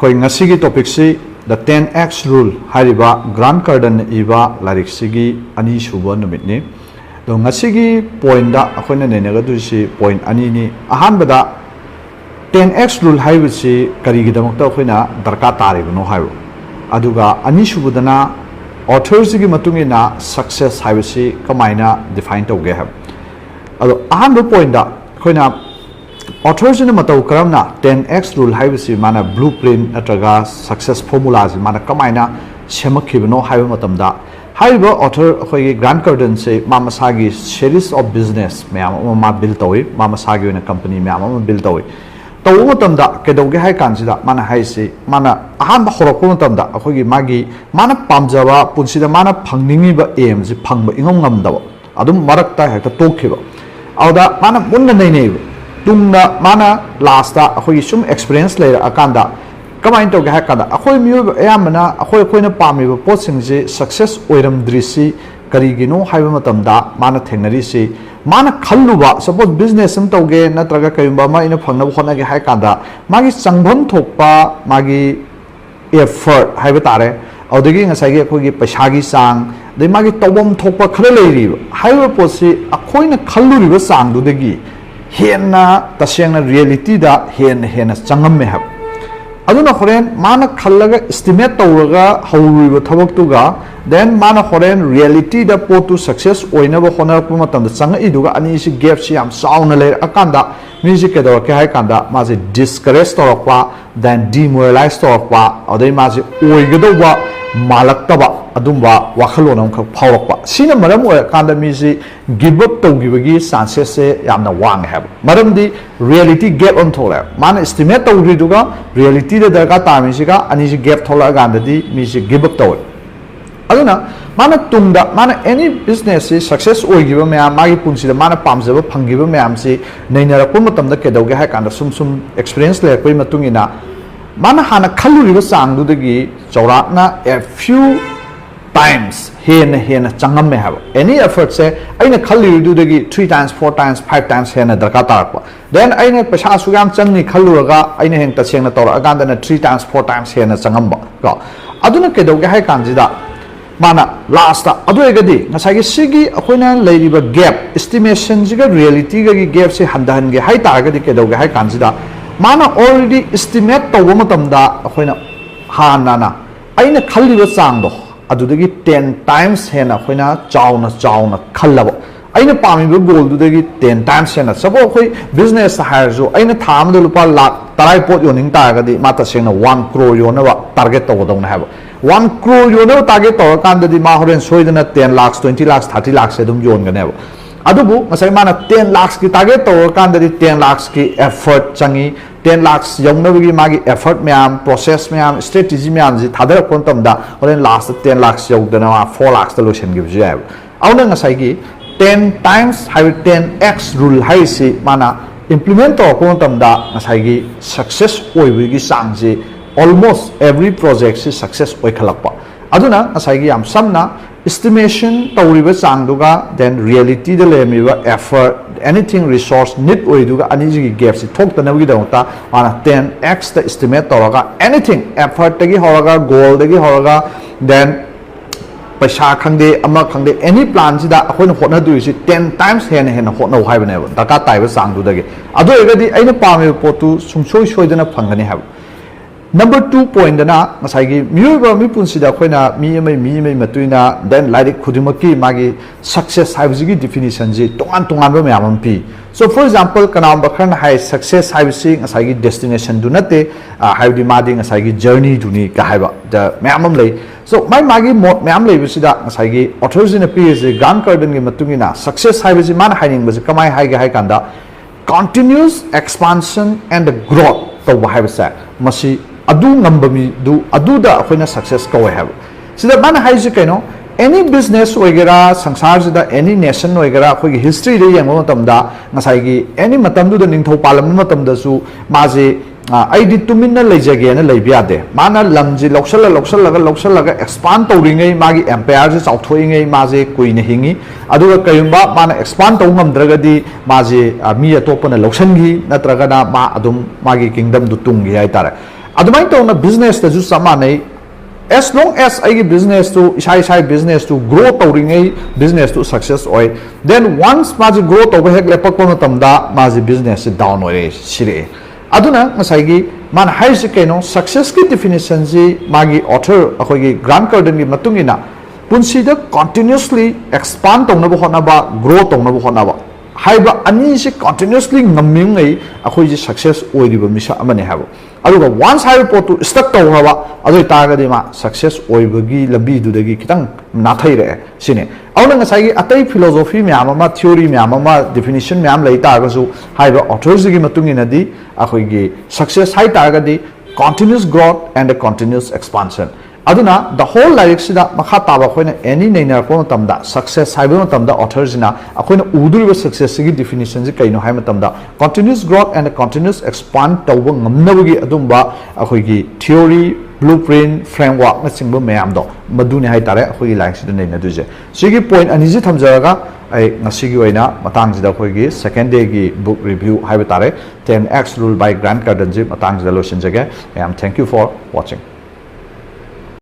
khoi ngasi gi topic si the 10x rule hariba Grant Cardone iba larik sigi ani suba numit ni do ngasi gi point da akhona ne ne ga du si point ani ni ahan bada 10x rule haibu si kari gi damak ta khoina darka tari no haibu aduga ani subudana authors gi matungi na success haibu si kamaina define to ge hab ado ahan do point da khoina authors in matau karamna 10x rule haibu si mana blueprint atraga success formula si mana kamaina semakibno haibu matamda haibu author khoi Grant Cardone se mama sagi series of business mayam ma build tawi mama sagi in a company mayam build tawi tawu matamda kedauge hai kansida mana hai se mana ahan horokko matamda khoi magi mana pamjaba punsida mana phangningi ba aim si phangba ingom ngamdaba adum marakta hekta tokhiba auda mana bunna nei nei tungna mana last da akhoi sum experience le akanda kamain to ga hakada akhoi miyo ayamana akhoi khoina pami ba potsing je success oiram drisi karigino haiba matamda mana thengnari si mana khalluba suppose business am toge natraga kayumba ma ina phangna khona ge hakada magi changbham thokpa magi effort haiba tare audagi ngasai ge akhoi gi paisa gi sang dei magi tawbam thokpa khare leiri haiba posi akhoina khalluri ba sang du degi hena tasengna reality da hena changam me hab aduna horen mana khallaga estimate tawraga hawriba thabak tuga then mana horen reality da potu success oina ba honar pu matam da changa iduga ani si gap si am sauna le akanda music ke dor ke hai kanda ma se discourage torokwa then demoralize torokwa adai ma se oigadoba malaktaba adumba wakhalonam khak phawrakpa sina maram oy kanda mi si give up tawgibagi chances se yamna wang have maram di reality gap on thola mana estimate tawri duga reality da darka tami siga ani si gap thola ganda di mi si give up taw aduna mana tungda mana any business si success oigiba me magi punsi da mana pamjaba phangiba me am si nainara pu matam da kedauge ha kanda sum experience le koi matungina mana hana khalluri ba sang du dagi chawrakna a few times hena changam me have any effort say aina khalli du dagi 3 times 4 times 5 times hena darka tarakpa then aina paisa sugam changni khalluraga aina hen ta sengna tora aganda na 3 times 4 times hena changamba ko aduna kedoge hai kanjida mana last ta adu egadi ngasai gi sigi akoina leiriba gap estimation jiga reality ga gi gap se handahan ge hai taragadi kedoge hai kanjida mana already estimate tawo matamda akoina hanana aina khalliba changdo adudagi 10 times hena khoina chauna khallabo aina pami be goal dudagi 10 times hena sabo khoi business hire jo aina tham de lupa lakh tarai pot yoning ta ga di mata sengna 1 crore yona ba target to dong na have 1 crore yona target to kan di ma horen soidana 10 lakhs 20 lakhs 30 lakhs se dum yon ga ne adubu ngasai mana 10 lakhs ki target to kan di 10 lakhs ki effort changi 10 lakhs yongnabagi magi effort myam process myam strategy myam ji thadar kon tamda horen last 10 lakhs yogdana 4 lakhs the solution give jab auna ngasai gi 10 times have 10x rule hai si mana implement to kon tamda ngasai gi success oibigi sangji almost every project si success oi khalakpa aduna ngasai gi am samna estimation tawriba changduga then reality de lemiba effort anything resource need oiduga aniji gap si thokta nagi dawta ana 10x the estimate toraga anything effort tagi horaga goal tagi horaga then paisa khangde ama khangde any plan sida akhona hotna du si 10 times hena hotna haibane daka taiba changdu dagi adu egadi aina pame potu sungsoi soidana phangani hab number 2 point na ngasai gi miyoba mi punsida khoina mi mai matuina then like khudimaki magi success haibji gi definition ji tongan ba mayam pi so for example kanam bakhan hai success haibsi ngasai gi destination du nate haibdi madi ngasai gi journey du ni ka haiba the mayam lei so magi mayam lei bisida ngasai gi authors in a ps Grant Cardone gi matungina success haibji man haining ba kamai hai ga hai kanda continuous expansion and the growth to haibsa masi adu ngambami du adu da akoina success ko have sida man haiji kaino any business oigera sangsar sida any nation oigera khoi history de yang matam da ngasai gi any matam du da ningthau palam matam da su maje ai di tuminna leijage na leibya de mana lamji loksal expand tawringai magi empire je chauthoingai maje kuine hingi aduga kayumba mana expand tawngam dragadi maje mi atopana loksangi natraga na ma adum magi kingdom du tungi ai tare adumai tawna business ta ju samane as long as ai business to isai business to grow tawringai business to success oi then once ma ji grow tawba hek lepak ko tamda ma ji business down oi sire aduna ngasai gi man hai se keno success ki definition ji magi author akoi gi Grant Cardone gi matungina punsida continuously expand tawna ba hona ba grow tawna ba hona ba haiba ani se continuously ngamingai akoi ji success oi riba misa amane habo aduga once high pot to stuck to haba adu tagadi ma success oibagi labi dudagi kitang na thai re sine awna ngasai gi atai philosophy me ama theory me ama definition me am lai ta ga su haiba authors gi matungi na di akoi gi success hai ta ga di continuous growth and a continuous expansion aduna the whole lyrics da makha taba khoina any naina ko tamda success haiba tamda authors na akoina uduriba success gi definition ji kaino hai matamda continuous growth and a continuous expand tawba ngamnabagi adumba akoi gi theory blueprint framework na singba mayam do maduni hai tare akoi gi lyrics da naina duje sigi point ani ji thamjaraga ai ngasi gi oina matang ji da akoi gi second day gi book review haiba tare 10x rule by Grant Cardone ji matang ji da lotion jage I am thank you for watching.